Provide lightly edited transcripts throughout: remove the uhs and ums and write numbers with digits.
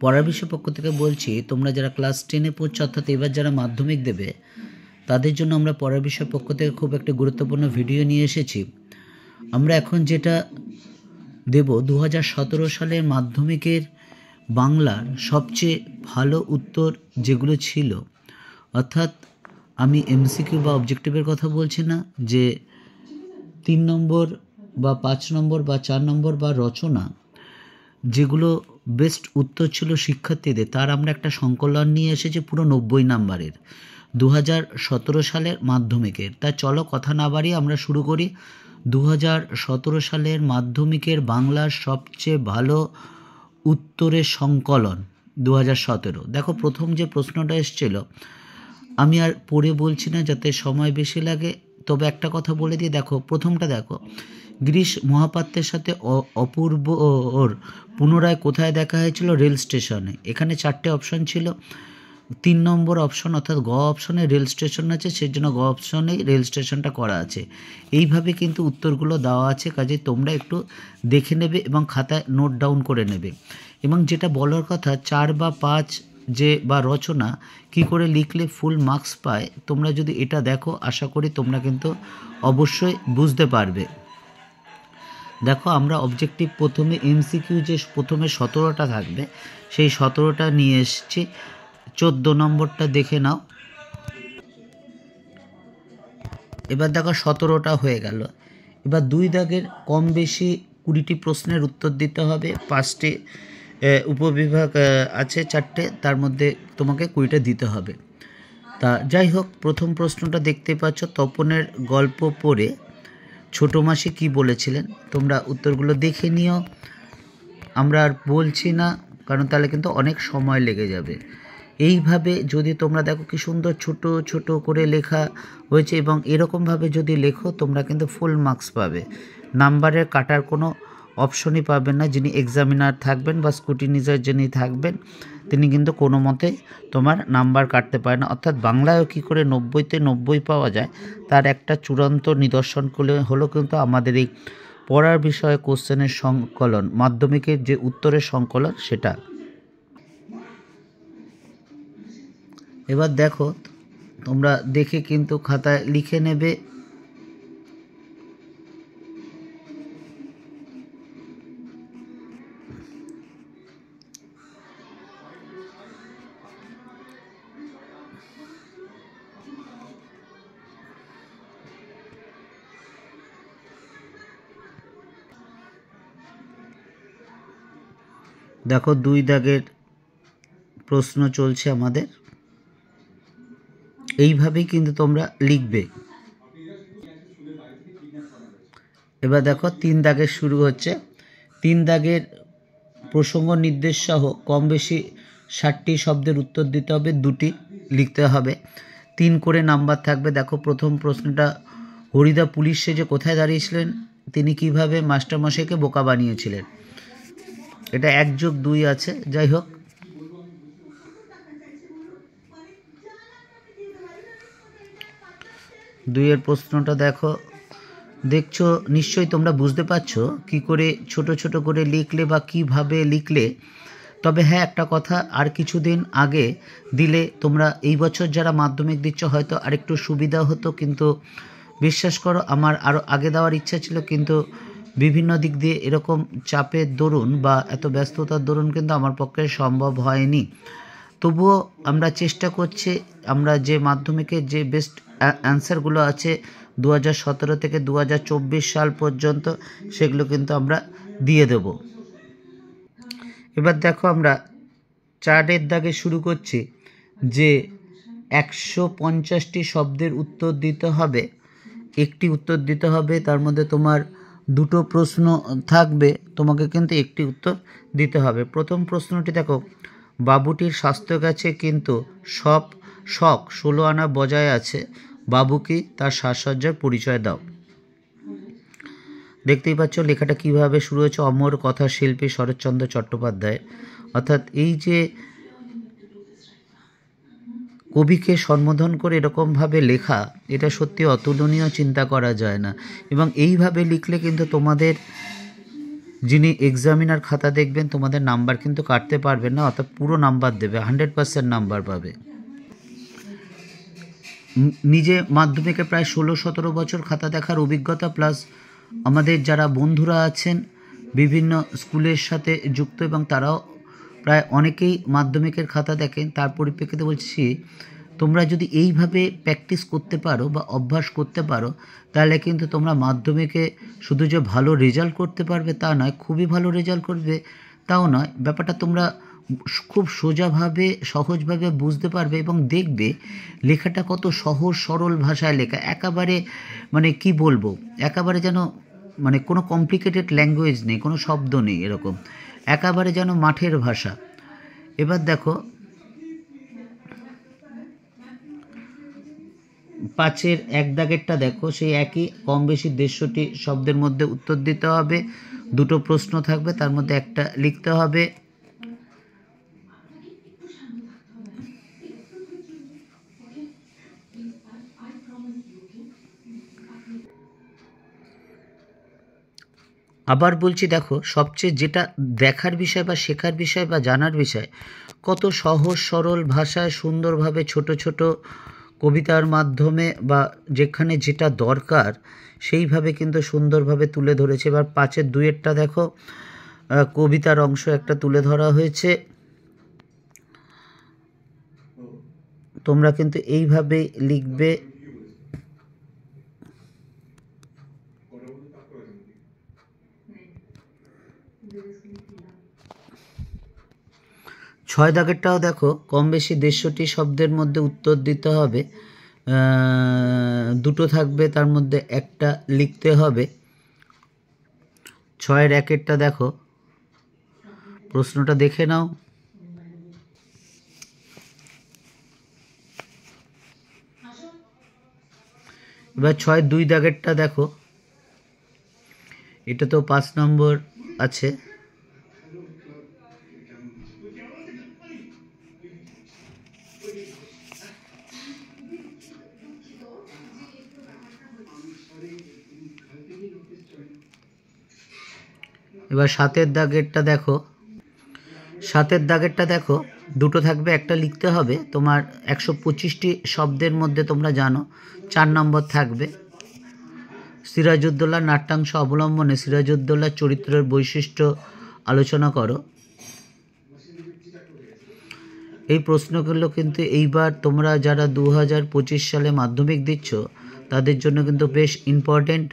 পড়ার বিষয় পক্ষ থেকে বলছি, তোমরা যারা ক্লাস 10-এ পড়ছো অর্থাৎ এবার যারা মাধ্যমিক দেবে তাদের জন্য আমরা পড়ার বিষয় পক্ষ থেকে খুব একটা গুরুত্বপূর্ণ ভিডিও নিয়ে এসেছি। আমরা এখন যেটা দেব 2017 সালের মাধ্যমিকের বাংলার সবচেয়ে ভালো উত্তর যেগুলো ছিল, অর্থাৎ আমি এমসিকিউ বা অবজেক্টিভের কথা বলছি না, যে 3 নম্বর বা 5 নম্বর বা 4 নম্বর বা রচনা, যেগুলো বেস্ট উত্তর ছিল শিক্ষার্থীদের, তার আমরা একটা সংকলন নিয়ে এসেছি পুরো 90 নাম্বারের 2017 সালের মাধ্যমিকের। তাই চলো কথা না বাড়িয়ে আমরা শুরু করি 2017 সালের মাধ্যমিকের বাংলার সবচেয়ে ভালো উত্তরের সংকলন 2017। দেখো প্রথম যে প্রশ্নটা এসেছিল, আমি আর পড়ে বলছি না যাতে সময় বেশি লাগে, তবে একটা কথা বলে দিই। দেখো প্রথমটা দেখো, গিরিশ মহাপাত্রের সাথে অপূর্ব ওর পুনরায় কোথায় দেখা হয়েছিল? রেল স্টেশনে। এখানে 4টে অপশন ছিল, 3 নম্বর অপশন অর্থাৎ গ অপশনে রেল স্টেশন আছে, সেই জন্য গ অপশনেই রেল স্টেশনটা করা আছে। এইভাবে কিন্তু উত্তরগুলো দেওয়া আছে, কাজে তোমরা একটু দেখে নেবে এবং খাতায় নোট ডাউন করে নেবে। এবং যেটা বলার কথা, 4 বা 5 যে বা রচনা কি করে লিখলে ফুল মার্কস পায়, তোমরা যদি এটা দেখো আশা করি তোমরা কিন্তু অবশ্যই বুঝতে পারবে। দেখো আমরা অবজেক্টিভ প্রথমে এমসিকিউ যে প্রথমে 17টা থাকবে সেই 17টা নিয়ে এসেছি। 14 নম্বরটা দেখে নাও। এবার দেখো 17টা হয়ে গেল। এবার 2 দাগের কম বেশি 20টি প্রশ্নের উত্তর দিতে হবে। 5টি উপবিভাগ আছে 4টে, তার মধ্যে তোমাকে 20টা দিতে হবে। তা যাই হোক, প্রথম প্রশ্নটা দেখতে পাচ্ছ, তপনের গল্প পড়ে ছোটো মাসি কী বলেছিলেন। তোমরা উত্তরগুলো দেখে নিও, আমরা আর বলছি না, কারণ তাহলে কিন্তু অনেক সময় লেগে যাবে। এইভাবে যদি তোমরা দেখো কি সুন্দর ছোট ছোট করে লেখা হয়েছে, এবং এরকমভাবে যদি লেখো তোমরা কিন্তু ফুল মার্কস পাবে। নাম্বারের কাটার কোনো অপশনই পাবেন না। যিনি এক্সামিনার থাকবেন বা স্কুটিনিজার যিনি থাকবেন তিনি কিন্তু কোনো মতে তোমার নাম্বার কাটতে পারে না। অর্থাৎ বাংলায়ও কী করে 90তে 90 পাওয়া যায় তার একটা চূড়ান্ত নিদর্শন হলো কিন্তু আমাদের এই পড়ার বিষয়ে কোশ্চেনের সংকলন, মাধ্যমিকের যে উত্তরের সংকলন সেটা। এবার দেখো তোমরা দেখে কিন্তু খাতায় লিখে নেবে। দেখো 2 দাগের প্রশ্ন চলছে আমাদের, এইভাবেই কিন্তু তোমরা লিখবে। এবার দেখো 3 দাগের শুরু হচ্ছে। 3 দাগের প্রসঙ্গ নির্দেশ সহ কম বেশি 60টি শব্দের উত্তর দিতে হবে, 2টি লিখতে হবে, 3 করে নাম্বার থাকবে। দেখো প্রথম প্রশ্নটা, হরিদা পুলিশ সেজে কোথায় দাঁড়িয়েছিলেন? তিনি কিভাবে মাস্টারমশাইকে বোকা বানিয়েছিলেন? এটা 1+2 আছে। যাই হোক, দুইয়ের প্রশ্নটা দেখছো নিশ্চয়ই তোমরা বুঝতে পারছো কি করে ছোট ছোট করে লিখলে বা কিভাবে লিখলে। তবে হ্যাঁ, একটা কথা, আর কিছুদিন আগে দিলে তোমরা এই বছর যারা মাধ্যমিক দিচ্ছ হয়তো আরেকটু সুবিধা হতো, কিন্তু বিশ্বাস করো আমার আরও আগে দেওয়ার ইচ্ছা ছিল, কিন্তু বিভিন্ন দিক দিয়ে এরকম চাপের দরুন বা এত ব্যস্ততার দরুন কিন্তু আমার পক্ষে সম্ভব হয়নি। তবুও আমরা চেষ্টা করছি, আমরা যে মাধ্যমিকের যে বেস্ট অ্যান্সারগুলো আছে 2017 থেকে 2024 সাল পর্যন্ত সেগুলো কিন্তু আমরা দিয়ে দেব। এবার দেখো আমরা 4 দাগে শুরু করছি, যে 150টি শব্দের উত্তর দিতে হবে, 1টি উত্তর দিতে হবে, তার মধ্যে তোমার 2টো প্রশ্ন থাকবে, তোমাকে কিন্তু 1টি উত্তর দিতে হবে। প্রথম প্রশ্নটি দেখো, বাবুটির স্বাস্থ্য গেছে কিন্তু সব শখ 16 আনা বজায় আছে, বাবু কি? তার সাজসজ্জার পরিচয় দাও। দেখতেই পাচ্ছ লেখাটা কিভাবে শুরু হয়েছে, অমর কথা শিল্পী শরৎচন্দ্র চট্টোপাধ্যায়। অর্থাৎ এই যে কবিকে সম্বোধন করে এরকমভাবে লেখা, এটা সত্যি অতুলনীয়, চিন্তা করা যায় না। এবং এইভাবে লিখলে কিন্তু তোমাদের যিনি এক্সামিনার খাতা দেখবেন তোমাদের নাম্বার কিন্তু কাটতে পারবেন না, অর্থাৎ পুরো নাম্বার দেবে, 100% নাম্বার পাবে। নিজে মাধ্যমিকে প্রায় 16-17 বছর খাতা দেখার অভিজ্ঞতা, প্লাস আমাদের যারা বন্ধুরা আছেন বিভিন্ন স্কুলের সাথে যুক্ত এবং তারাও প্রায় অনেকেই মাধ্যমিকের খাতা দেখেন, তার পরিপ্রেক্ষিতে বলছি তোমরা যদি এইভাবে প্র্যাকটিস করতে পারো বা অভ্যাস করতে পারো তাহলে কিন্তু তোমরা মাধ্যমিকে শুধু যে ভালো রেজাল্ট করতে পারবে তা নয়, খুবই ভালো রেজাল্ট করবে তাও নয়, ব্যাপারটা তোমরা খুব সোজাভাবে সহজভাবে বুঝতে পারবে এবং দেখবে লেখাটা কত সহজ সরল ভাষায় লেখা, একেবারে মানে কি বলবো, একেবারে যেন মানে কোনো কমপ্লিকেটেড ল্যাঙ্গুয়েজ নেই, কোনো শব্দ নেই, এরকম একেবারে যেন মাঠের ভাষা। এবার দেখো 5-এর 1 দাগেরটা দেখো, সেই একই কম বেশি 150টি শব্দের মধ্যে উত্তর দিতে হবে, 2টো প্রশ্ন থাকবে, তার মধ্যে একটা লিখতে হবে। আবার বলছি দেখো, সবচেয়ে যেটা দেখার বিষয় বা শেখার বিষয় বা জানার বিষয়, কত সহজ সরল ভাষায় সুন্দরভাবে ছোট ছোট কবিতার মাধ্যমে বা যেখানে যেটা দরকার সেইভাবে কিন্তু সুন্দরভাবে তুলে ধরেছে। এবার 5-এর 2-এরটা দেখো, কবিতার অংশ একটা তুলে ধরা হয়েছে, তোমরা কিন্তু এইভাবে লিখবে। ছয় দাগেরটাও দেখো, কম বেশি 150টি শব্দের মধ্যে উত্তর দিতে হবে, 2টো থাকবে, তার মধ্যে একটা লিখতে হবে। 6-এর 1-এরটা দেখো, প্রশ্নটা দেখে নাও। এবার 6-এর 2 দাগেরটা দেখো, এটা তো 5 নম্বর আছে। এবার 7-এর দাগেরটা দেখো, 7-এর দাগেরটা দেখো, 2টো থাকবে, একটা লিখতে হবে। তোমার 125টি শব্দের মধ্যে তোমরা জানো 4 নম্বর থাকবে। সিরাজউদ্দৌলার নাট্যাংশ অবলম্বনে সিরাজউদ্দৌলার চরিত্রের বৈশিষ্ট্য আলোচনা করো। এই প্রশ্নগুলো কিন্তু এইবার তোমরা যারা 2025 সালে মাধ্যমিক দিচ্ছ তাদের জন্য কিন্তু বেশ ইম্পর্টেন্ট।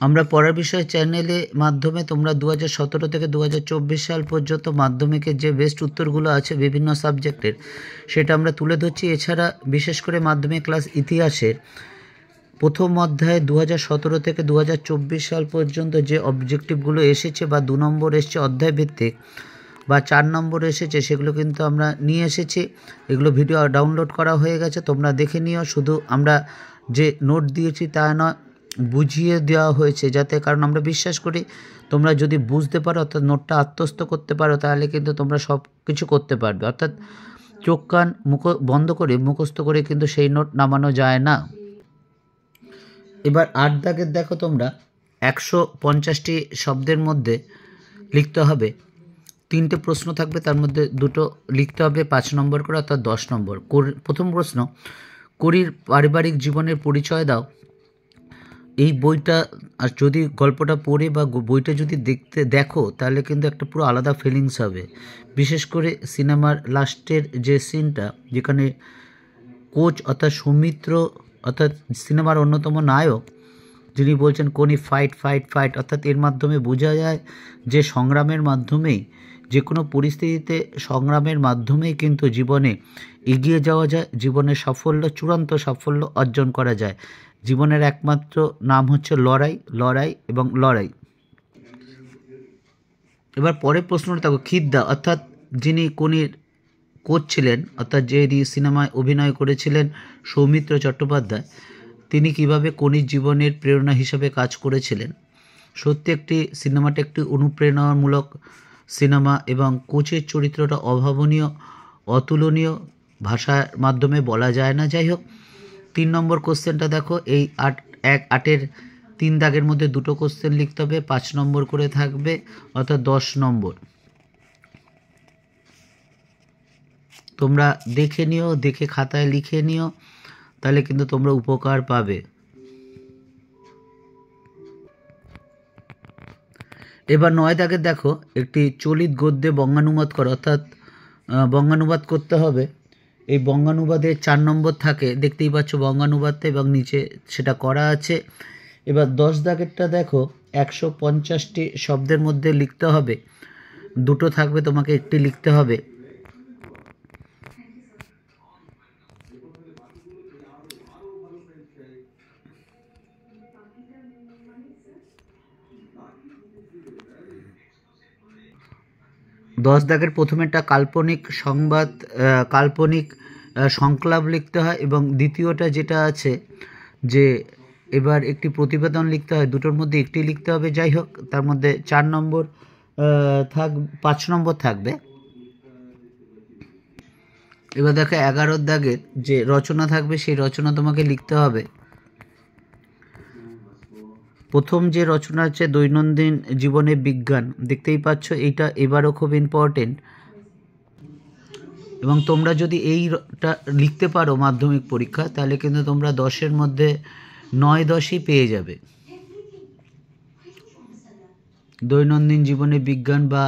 আমরা পড়ার বিষয় চ্যানেলে মাধ্যমে তোমরা 2017 থেকে 2024 সাল পর্যন্ত মাধ্যমিকের যে বেস্ট উত্তরগুলো আছে বিভিন্ন সাবজেক্টের সেটা আমরা তুলে ধরছি। এছাড়া বিশেষ করে মাধ্যমিক ক্লাস ইতিহাসের প্রথম অধ্যায়ে 2017 থেকে 2024 সাল পর্যন্ত যে অবজেক্টিভগুলো এসেছে বা 2 নম্বর এসছে অধ্যায় ভিত্তিক বা 4 নম্বর এসেছে সেগুলো কিন্তু আমরা নিয়ে এসেছি। এগুলো ভিডিও ডাউনলোড করা হয়ে গেছে, তোমরা দেখে নিও। শুধু আমরা যে নোট দিয়েছি তা নয়, বুঝিয়ে দেওয়া হয়েছে যাতে, কারণ আমরা বিশ্বাস করি তোমরা যদি বুঝতে পারো অর্থাৎ নোটটা আত্মস্থ করতে পারো তাহলে কিন্তু তোমরা সব কিছু করতে পারবে। অর্থাৎ চোখ কান বন্ধ করে মুখস্থ করে কিন্তু সেই নোট নামানো যায় না। এবার 8 দাগের দেখো, তোমরা 150টি শব্দের মধ্যে লিখতে হবে, 3টে প্রশ্ন থাকবে, তার মধ্যে 2টো লিখতে হবে 5 নম্বর করে, অর্থাৎ 10 নম্বর। প্রথম প্রশ্ন, করির পারিবারিক জীবনের পরিচয় দাও। এই বইটা আর যদি গল্পটা পড়ে বা বইটা যদি দেখো তাহলে কিন্তু একটা পুরো আলাদা ফিলিংস হবে। বিশেষ করে সিনেমার লাস্টের যে সিনটা যেখানে কোচ অর্থাৎ সৌমিত্র অর্থাৎ সিনেমার অন্যতম নায়ক যিনি বলছেন কোনি ফাইট ফাইট ফাইট, অর্থাৎ এর মাধ্যমে বোঝা যায় যে সংগ্রামের মাধ্যমেই যে কোনো পরিস্থিতিতে সংগ্রামের মাধ্যমেই কিন্তু জীবনে এগিয়ে যাওয়া যায়, জীবনের সাফল্য চূড়ান্ত সাফল্য অর্জন করা যায়। জীবনের একমাত্র নাম হচ্ছে লড়াই, লড়াই এবং লড়াই। এবার পরের প্রশ্নটা দেখো, খিদ্দা অর্থাৎ যিনি কোনির কোচ ছিলেন অর্থাৎ যিনি সিনেমায় অভিনয় করেছিলেন সৌমিত্র চট্টোপাধ্যায়, তিনি কিভাবে কোনির জীবনের প্রেরণা হিসাবে কাজ করেছিলেন। সত্যি সিনেমাটা একটি অনুপ্রেরণামূলক সিনেমা এবং কোচের চরিত্রটা অভাবনীয়, অতুলনীয়, ভাষার মাধ্যমে বলা যায় না। যাই হোক, 3 নম্বর কোশ্চেনটা দেখো, এই 8-এর 3 দাগের মধ্যে 2টো কোশ্চেন লিখতে হবে, 5 নম্বর করে থাকবে, অর্থাৎ 10 নম্বর। তোমরা দেখে নিও, দেখে খাতায় লিখে নিও, তাহলে কিন্তু তোমরা উপকার পাবে। এবার 9 দাগের দেখো, একটি চলিত গদ্যে বঙ্গানুবাদ করো, অর্থাৎ বঙ্গানুবাদ করতে হবে। এই বঙ্গানুবাদে 4 নম্বর থাকে, দেখতেই পাচ্ছ বঙ্গানুবাদটা, এবং নিচে সেটা করা আছে। এবার 10 দাগেরটা দেখো, 150টি শব্দের মধ্যে লিখতে হবে, 2টো থাকবে, তোমাকে একটি লিখতে হবে। দশ দাগের প্রথমেরটা কাল্পনিক সংবাদ, কাল্পনিক সংকলাপ লিখতে হয়, এবং দ্বিতীয়টা যেটা আছে যে এবার একটি প্রতিবেদন লিখতে হয়, 2টোর মধ্যে একটি লিখতে হবে। যাই হোক, তার মধ্যে 4 নম্বর 5 নম্বর থাকবে। এবার দেখো 11 দাগের যে রচনা থাকবে, সেই রচনা তোমাকে লিখতে হবে। প্রথম যে রচনা হচ্ছে দৈনন্দিন জীবনে বিজ্ঞান, দেখতেই পাচ্ছ, এইটা এবারও খুব ইম্পর্টেন্ট, এবং তোমরা যদি এইটা লিখতে পারো মাধ্যমিক পরীক্ষা, তাহলে কিন্তু তোমরা 10-এর মধ্যে 9-10ই পেয়ে যাবে। দৈনন্দিন জীবনে বিজ্ঞান বা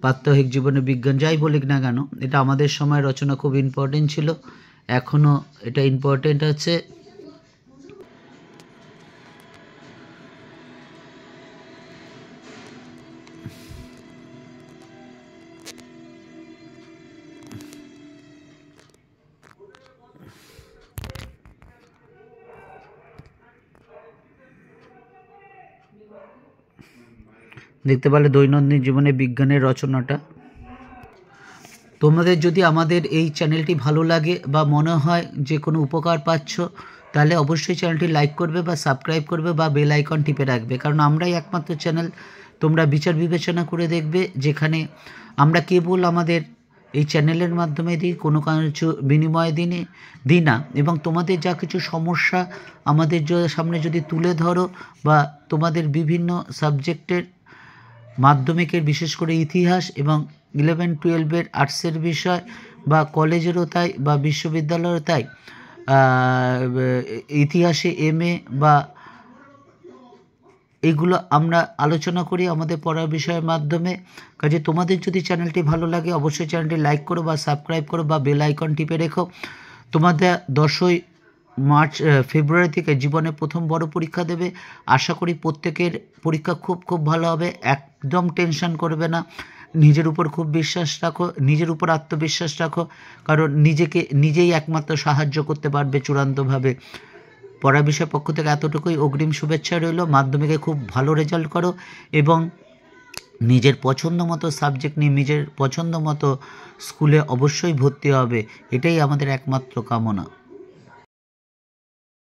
প্রাত্যহিক জীবনে বিজ্ঞান, যাই বলিক না কেন, এটা আমাদের সময় রচনা খুব ইম্পর্টেন্ট ছিল, এখনও এটা ইম্পর্টেন্ট আছে। দেখতে পারলে দৈনন্দিন জীবনে বিজ্ঞানের রচনাটা। তোমাদের যদি আমাদের এই চ্যানেলটি ভালো লাগে বা মনে হয় যে কোনো উপকার পাচ্ছ, তাহলে অবশ্যই চ্যানেলটি লাইক করবে বা সাবস্ক্রাইব করবে বা বেল আইকন টিপে রাখবে, কারণ আমরাই একমাত্র চ্যানেল, তোমরা বিচার বিবেচনা করে দেখবে, যেখানে আমরা কেবল আমাদের এই চ্যানেলের মাধ্যমে দিই, কোনো কিছু বিনিময়ে দিই না, এবং তোমাদের যা কিছু সমস্যা আমাদের সামনে যদি তুলে ধরো, বা তোমাদের বিভিন্ন সাবজেক্টের, মাধ্যমিকের বিশেষ করে ইতিহাস এবং 11-12 আর্টসের বিষয়, বা কলেজেরও তাই বা বিশ্ববিদ্যালয়েরও তাই, ইতিহাসে MA বা এগুলো আমরা আলোচনা করি আমাদের পড়ার বিষয়ের মাধ্যমে। কাজে তোমাদের যদি চ্যানেলটি ভালো লাগে, অবশ্যই চ্যানেলটি লাইক করো বা সাবস্ক্রাইব করো বা বেল আইকন টিপে রেখো। তোমাদের 10ই ফেব্রুয়ারি থেকে জীবনে প্রথম বড় পরীক্ষা দেবে। আশা করি প্রত্যেকের পরীক্ষা খুব খুব ভালো হবে, একদম টেনশন করবে না, নিজের উপর খুব বিশ্বাস রাখো, নিজের উপর আত্মবিশ্বাস রাখো, কারণ নিজেই একমাত্র সাহায্য করতে পারবে চূড়ান্তভাবে। পড়া বিষয় পক্ষ থেকে এতটুকুই, অগ্রিম শুভেচ্ছা রইল। মাধ্যমিকে খুব ভালো রেজাল্ট করো, এবং নিজের পছন্দ মতো সাবজেক্ট নিয়ে নিজের পছন্দ মতো স্কুলে অবশ্যই ভর্তি হবে, এটাই আমাদের একমাত্র কামনা।